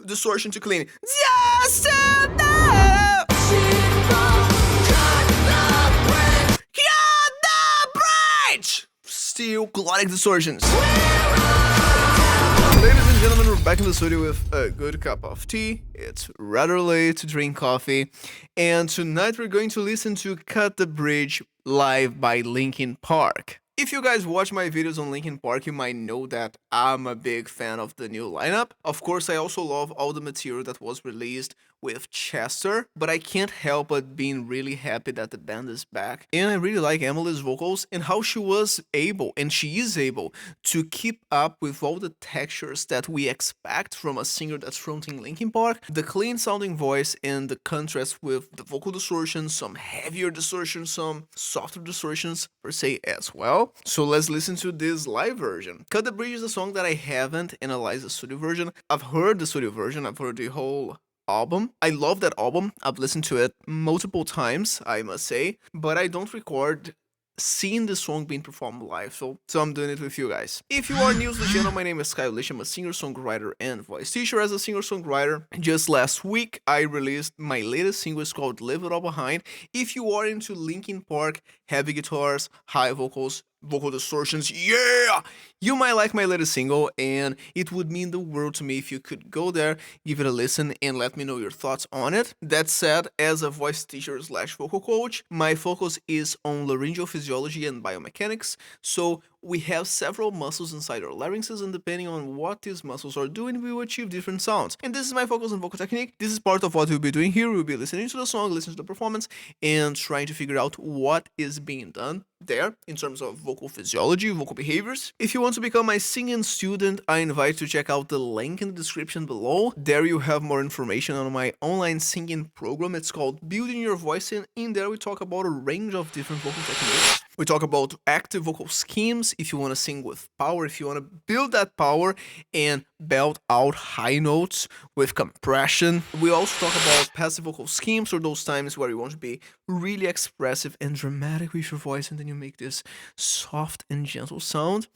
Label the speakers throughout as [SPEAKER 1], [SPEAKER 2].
[SPEAKER 1] distortion to clean. Just enough. Cut the bridge. Still glottic distortions. Ladies and gentlemen, we're back in the studio with a good cup of tea. It's rather late to drink coffee. And tonight we're going to listen to Cut the Bridge live by Linkin Park. If you guys watch my videos on Linkin Park, you might know that I'm a big fan of the new lineup. Of course, I also love all the material that was released with Chester, but I can't help but being really happy that the band is back. And I really like Emily's vocals and how she was able, and she is able, to keep up with all the textures that we expect from a singer that's fronting Linkin Park. The clean sounding voice and the contrast with the vocal distortions, some heavier distortions, some softer distortions per se as well. So let's listen to this live version. Cut the Bridge is a song that I haven't analyzed the studio version. I've heard the studio version, I've heard the whole album. I love that album. I've listened to it multiple times, I must say, but I don't record seeing the song being performed live, so I'm doing it with you guys. If you are new to the channel, my name is Stylistic. I'm a singer-songwriter and voice teacher. As a singer-songwriter, just last week I released my latest single. It's called Leave It All Behind. If you are into Linkin Park, heavy guitars, high vocals, vocal distortions, yeah, you might like my latest single, and it would mean the world to me if you could go there, give it a listen, and let me know your thoughts on it. That said, as a voice teacher slash vocal coach, my focus is on laryngeal physiology and biomechanics, so we have several muscles inside our larynxes, and depending on what these muscles are doing, we will achieve different sounds. And this is my focus on vocal technique. This is part of what we'll be doing here. We'll be listening to the song, listening to the performance, and trying to figure out what is being done there in terms of vocal physiology, vocal behaviors. If you want to become my singing student, I invite you to check out the link in the description below. There you have more information on my online singing program. It's called Building Your Voice, and in there we talk about a range of different vocal techniques. We talk about active vocal schemes, if you want to sing with power, if you want to build that power and belt out high notes with compression. We also talk about passive vocal schemes, or those times where you want to be really expressive and dramatic with your voice, and then you make this soft and gentle sound.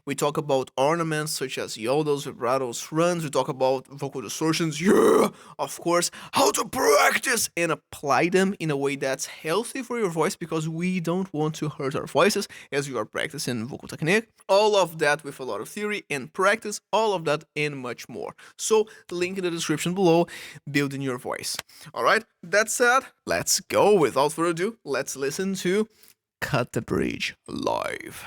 [SPEAKER 1] We talk about ornaments such as yodels, vibratos, runs. We talk about vocal distortions, yeah, of course, how to practice and apply them in a way that's healthy for your voice, because we don't want to hurt our voices as we are practicing vocal technique. All of that with a lot of theory and practice, all of that and much more. So link in the description below, Building Your Voice. All right, that said, let's go. Without further ado, let's listen to Cut the Bridge live.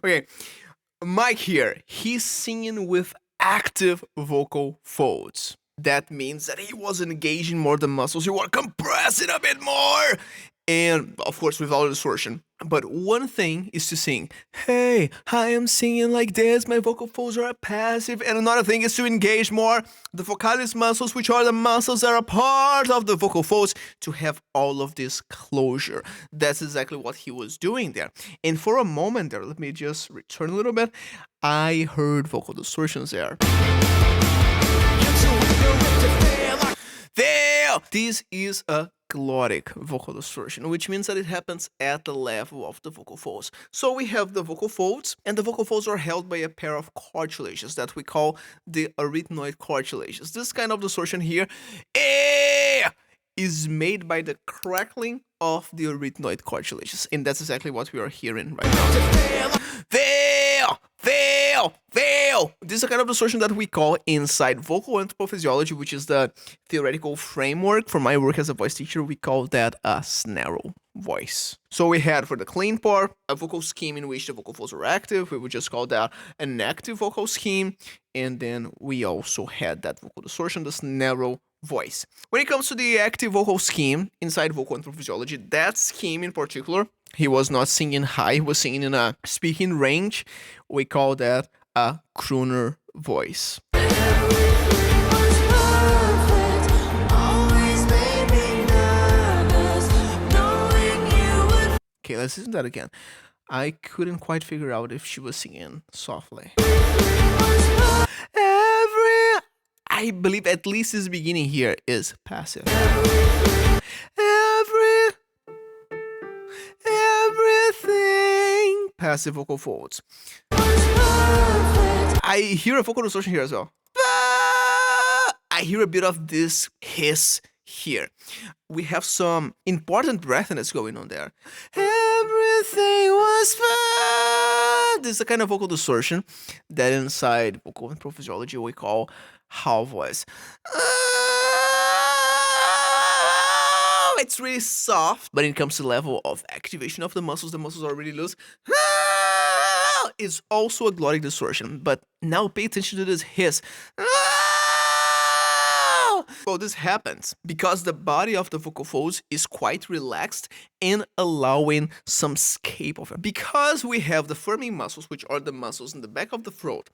[SPEAKER 1] Okay, Mike here, he's singing with active vocal folds. That means that he was engaging more the muscles, he was compressing a bit more, and of course without distortion. But one thing is to sing, hey, I am singing like this, my vocal folds are passive, and another thing is to engage more the vocalis muscles, which are the muscles that are part of the vocal folds, to have all of this closure. That's exactly what he was doing there. And for a moment there, let me just return a little bit, I heard vocal distortions there. There! This is a glottic vocal distortion, which means that it happens at the level of the vocal folds. So we have the vocal folds, and the vocal folds are held by a pair of cartilages that we call the arytenoid cartilages. This kind of distortion here is made by the crackling of the arytenoid cartilages, and that's exactly what we are hearing right now. There! Well, this is a kind of distortion that we call inside vocal anthropophysiology, which is the theoretical framework for my work as a voice teacher. We call that a snarl voice. So we had for the clean part a vocal scheme in which the vocal folds were active. We would just call that an active vocal scheme. And then we also had that vocal distortion, the snarl voice. When it comes to the active vocal scheme inside vocal anthropophysiology, that scheme in particular, he was not singing high, he was singing in a speaking range. We call that a crooner voice. Okay, let's listen to that again. I couldn't quite figure out if she was singing softly. I believe at least this beginning here is passive. Everything. Passive vocal folds. I hear a vocal distortion here as well. I hear a bit of this hiss here. We have some important breathiness going on there. Everything was fine. This is a kind of vocal distortion that inside vocal anthropophysiology we call how voice. It's really soft, but when it comes to the level of activation of the muscles are really loose. It's also a glottic distortion, but now pay attention to this hiss. Well, this happens because the body of the vocal folds is quite relaxed and allowing some escape of it. Because we have the firming muscles, which are the muscles in the back of the throat,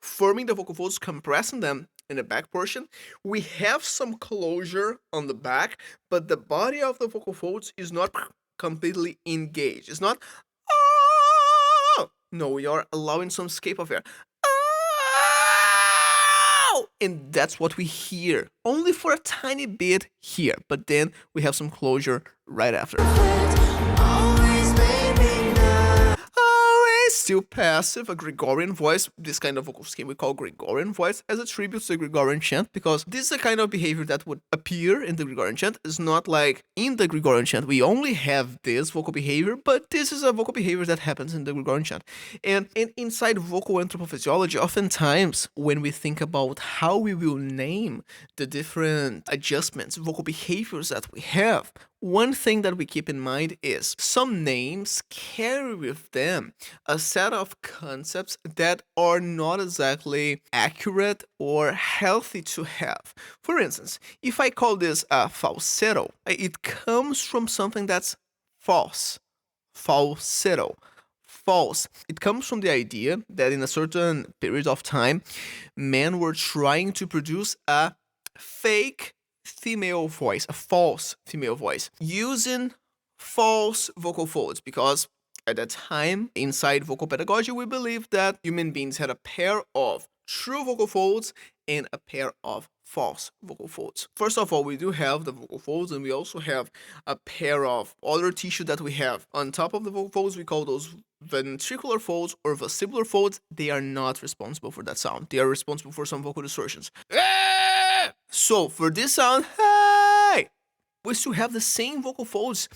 [SPEAKER 1] firming the vocal folds, compressing them in the back portion, we have some closure on the back, but the body of the vocal folds is not completely engaged. It's not, no, we are allowing some escape of air. And that's what we hear, only for a tiny bit here, but then we have some closure right after. Still passive, a Gregorian voice. This kind of vocal scheme we call Gregorian voice as a tribute to the Gregorian chant, because this is a kind of behavior that would appear in the Gregorian chant. It's not like in the Gregorian chant we only have this vocal behavior, but this is a vocal behavior that happens in the Gregorian chant. And inside vocal anthropophysiology, oftentimes when we think about how we will name the different adjustments, vocal behaviors that we have, one thing that we keep in mind is some names carry with them a set of concepts that are not exactly accurate or healthy to have. For instance, if I call this a falsetto, it comes from something that's false. Falsetto. False. It comes from the idea that in a certain period of time, men were trying to produce a fake female voice, a false female voice, using false vocal folds, because at that time, inside vocal pedagogy, we believed that human beings had a pair of true vocal folds and a pair of false vocal folds. First of all, we do have the vocal folds, and we also have a pair of other tissue that we have on top of the vocal folds. We call those ventricular folds or vestibular folds. They are not responsible for that sound. They are responsible for some vocal distortions. So for this sound, hey, we still have the same vocal folds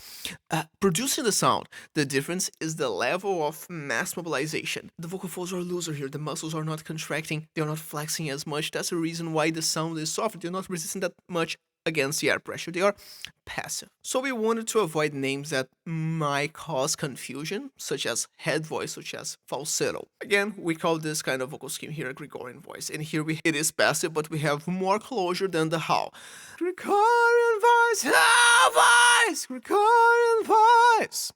[SPEAKER 1] producing the sound. The difference is the level of mass mobilization. The vocal folds are looser here. The muscles are not contracting. They're not flexing as much. That's the reason why the sound is softer. They're not resisting that much against the air pressure. They are passive. So we wanted to avoid names that might cause confusion, such as head voice, such as falsetto. Again, we call this kind of vocal scheme here a Gregorian voice. And here it is passive, but we have more closure than the how. Gregorian voice, how voice, Gregorian voice.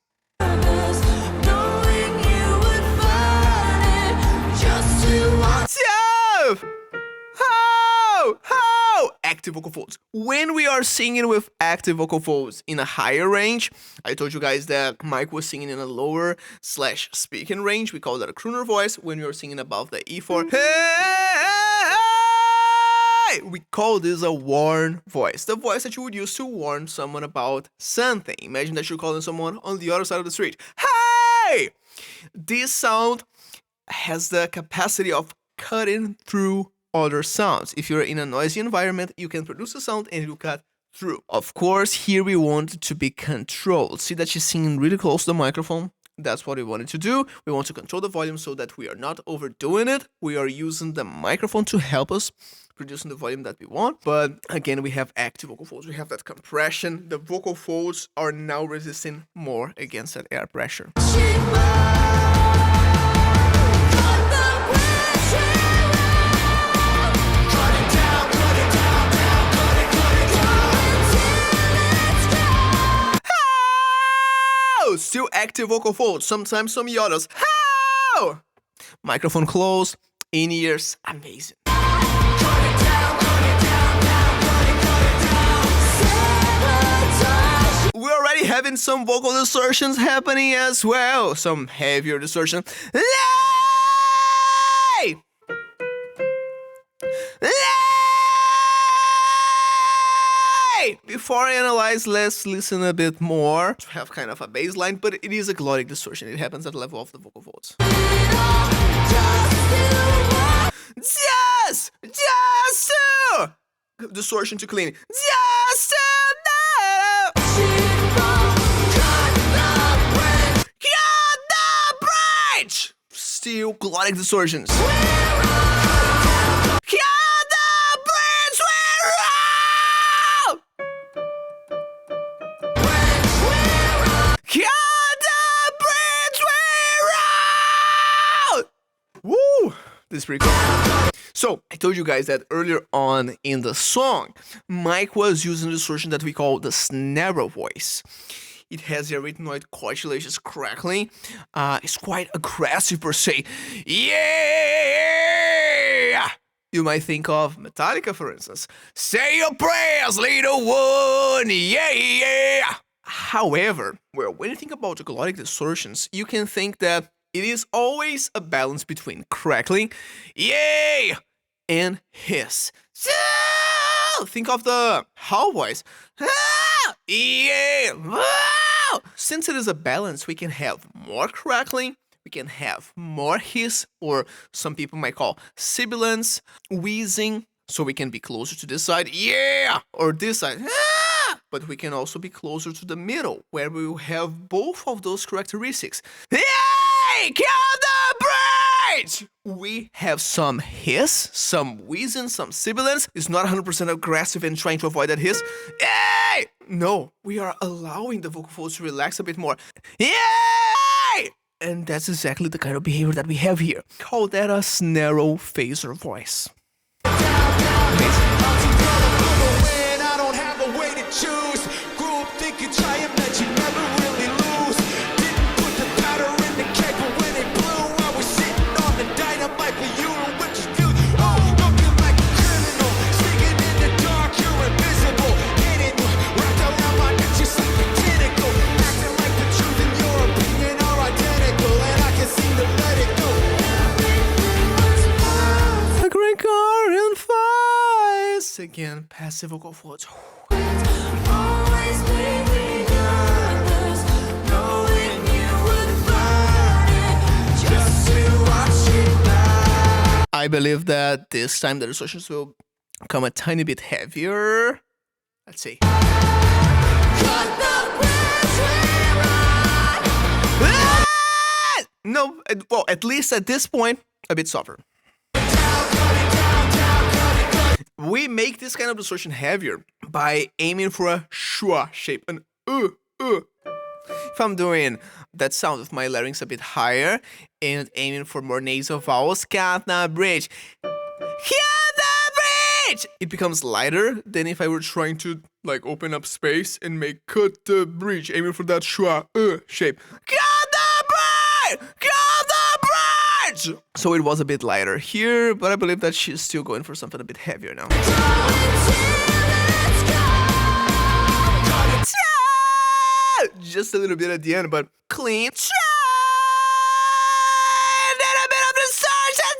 [SPEAKER 1] Active vocal folds. When we are singing with active vocal folds in a higher range, I told you guys that Mike was singing in a lower / speaking range. We call that a crooner voice. When we are singing above the E4, hey, we call this a warn voice. The voice that you would use to warn someone about something. Imagine that you're calling someone on the other side of the street. Hey! This sound has the capacity of cutting through other sounds. If you're in a noisy environment, you can produce a sound and it will cut through. Of course, here we want it to be controlled. See that she's singing really close to the microphone? That's what we wanted to do. We want to control the volume so that we are not overdoing it. We are using the microphone to help us producing the volume that we want. But again, we have active vocal folds. We have that compression. The vocal folds are now resisting more against that air pressure. Still active vocal folds, sometimes some yodas. How? Microphone closed, in ears, amazing. We're already having some vocal distortions happening as well. Some heavier distortion. Lay! Lay! Before I analyze, let's listen a bit more. To have kind of a bass line, but it is a glottic distortion. It happens at the level of the vocal folds. Just to distortion to clean. Just to know. Cut the bridge. Still glottic distortions. This is pretty cool. So, I told you guys that earlier on in the song, Mike was using a distortion that we call the snarl voice. It has the arytenoid cartilages crackling. It's quite aggressive per se. Yeah! You might think of Metallica, for instance. Say your prayers, little one, yeah! However, when you think about the glottic distortions, you can think that it is always a balance between crackling, yay, and hiss. So, think of the howl voice. Yeah. Since it is a balance, we can have more crackling, we can have more hiss, or some people might call sibilance, wheezing, so we can be closer to this side, yeah, or this side, but we can also be closer to the middle, where we will have both of those characteristics. Hey, kill the bridge! We have some hiss, some wheezing, some sibilance. It's not 100% aggressive and trying to avoid that hiss. Hey! No, we are allowing the vocal folds to relax a bit more. Yay! And that's exactly the kind of behavior that we have here. Call that a snarl phaser voice. Again, passive vocal folds. I believe that this time the distortions will come a tiny bit heavier. Let's see. No, well, at least at this point, a bit softer. We make this kind of distortion heavier by aiming for a schwa shape, an If I'm doing that sound with my larynx a bit higher and aiming for more nasal vowels, cut the bridge, it becomes lighter than if I were trying to like open up space and make cut the bridge, aiming for that schwa shape. Cut the bridge! Cut the bridge! So it was a bit lighter here, but I believe that she's still going for something a bit heavier now. Just a little bit at the end, but clean. And then a bit of distortion.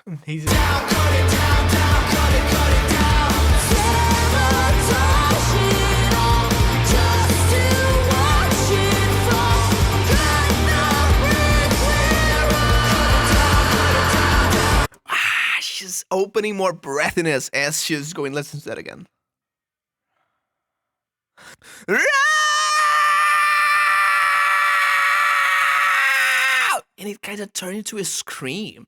[SPEAKER 1] Amazing. Down, cut it down, cut it down. Sabotage it all, just to watch it fall. Cut the bridge, she's opening more breathiness as she's going. Let's listen to that again. and it kind of turned into a scream.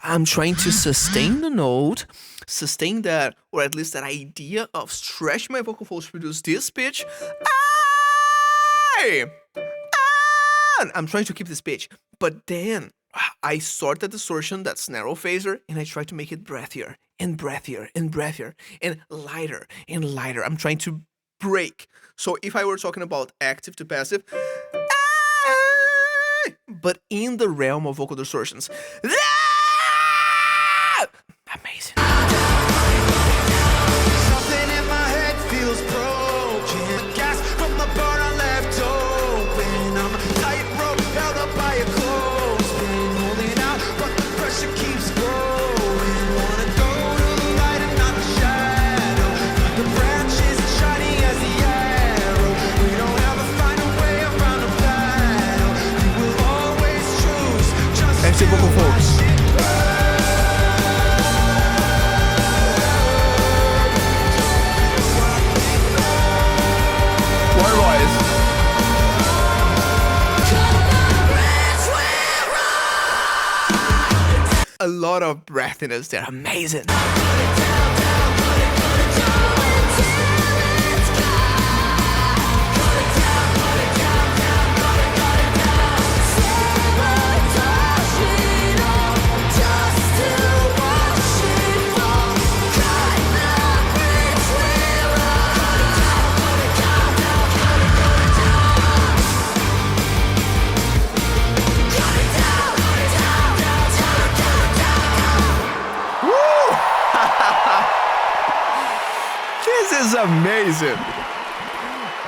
[SPEAKER 1] I'm trying to sustain the note, sustain that, or at least that idea of stretching my vocal folds to produce this pitch. I'm trying to keep this pitch, but then I start the distortion, that's narrow phaser, and I try to make it breathier and breathier and breathier and lighter and lighter. I'm trying to break. So if I were talking about active to passive, but in the realm of vocal distortions, amazing.
[SPEAKER 2] Something in my head feels broken. Gas from the burn I left open. I'm a tightrope held up by a clothespin, holding out, but the pressure keeps growing. Wanna go to the light and not the shadow. The branches shining as the arrow. We don't ever find a way around a battle. We will always choose just
[SPEAKER 1] Active vocal folds. A lot of breathiness there. Amazing. This is amazing.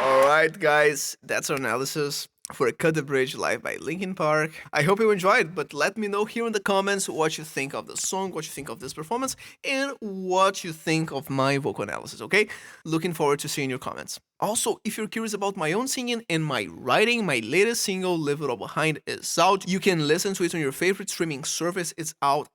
[SPEAKER 1] Alright guys, that's our analysis for Cut the Bridge live by Linkin Park. I hope you enjoyed, but let me know here in the comments what you think of the song, what you think of this performance, and what you think of my vocal analysis, okay? Looking forward to seeing your comments. Also, if you're curious about my own singing and my writing, my latest single, Leave It All Behind, is out. You can listen to it on your favorite streaming service. It's out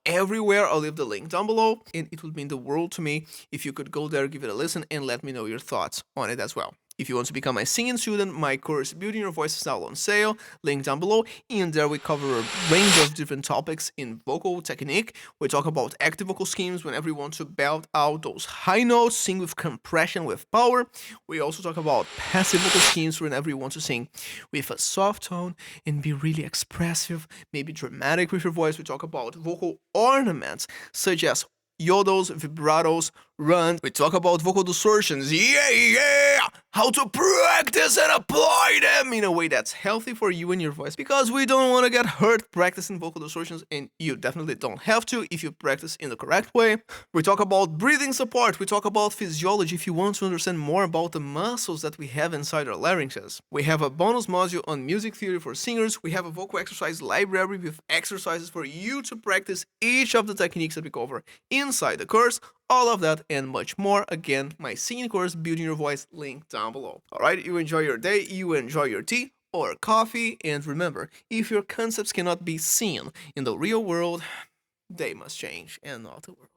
[SPEAKER 1] everywhere. I'll leave the link down below, and it would mean the world to me if you could go there, give it a listen, and let me know your thoughts on it as well. If you want to become my singing student, my course Building Your Voice is now on sale, link down below. In there we cover a range of different topics in vocal technique. We talk about active vocal schemes whenever you want to belt out those high notes, sing with compression, with power. We also talk about passive vocal schemes whenever you want to sing with a soft tone and be really expressive, maybe dramatic with your voice. We talk about vocal ornaments such as yodels, vibratos, runs. We talk about vocal distortions. Yeah! How to practice and apply them in a way that's healthy for you and your voice, because we don't want to get hurt practicing vocal distortions, and you definitely don't have to if you practice in the correct way. We talk about breathing support. We talk about physiology if you want to understand more about the muscles that we have inside our larynxes. We have a bonus module on music theory for singers. We have a vocal exercise library with exercises for you to practice each of the techniques that we cover inside the course. All of that and much more. Again, my singing course, Building Your Voice, link down below. Alright, you enjoy your day, you enjoy your tea or coffee, and remember, if your concepts cannot be seen in the real world, they must change and not the world.